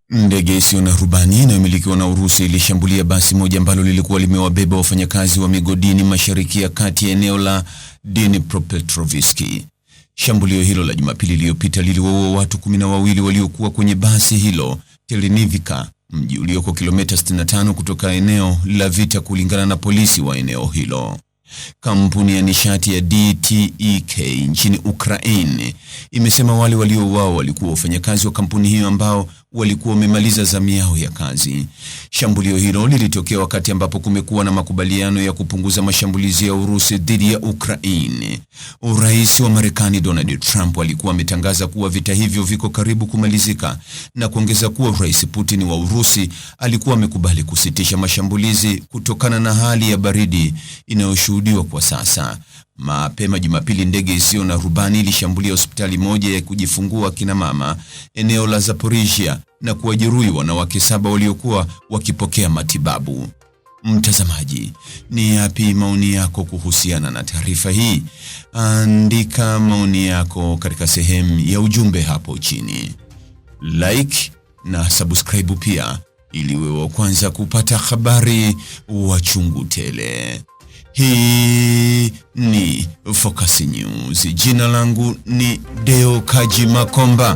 Ndege isiyo na rubani inayomilikiwa na Urusi ilishambulia basi moja ambalo lilikuwa limewabeba wafanyakazi wa migodini mashariki ya kati ya eneo la Dnipropetrovsk. Shambulio hilo la Jumapili iliyopita liliwaua watu 12 waliokuwa kwenye basi hilo Telnivka, mji ulioko kilomita 65 kutoka eneo la vita, kulingana na polisi wa eneo hilo. Kampuni ya nishati ya DTEK nchini Ukraine imesema wale waliouawa walikuwa wafanyakazi wa kampuni hiyo ambao walikuwa wamemaliza zamu yao ya kazi. Shambulio hilo lilitokea wakati ambapo kumekuwa na makubaliano ya kupunguza mashambulizi ya Urusi dhidi ya Ukraine. Rais wa Marekani Donald Trump alikuwa ametangaza kuwa vita hivyo viko karibu kumalizika na kuongeza kuwa Rais Putin wa Urusi alikuwa amekubali kusitisha mashambulizi kutokana na hali ya baridi inayoshuhudiwa kwa sasa. Mapema Jumapili, ndege isiyo na rubani ilishambulia hospitali moja ya kujifungua kina mama eneo la Zaporizhia na kuwajeruhi wanawake 7 waliokuwa wakipokea matibabu. Mtazamaji, ni yapi maoni yako kuhusiana na taarifa hii? Andika maoni yako katika sehemu ya ujumbe hapo chini. Like na subscribe pia ili uwe wa kwanza kupata habari wa chungu tele. Hii ni Focus News. Jina langu ni Deo Kaji Makomba.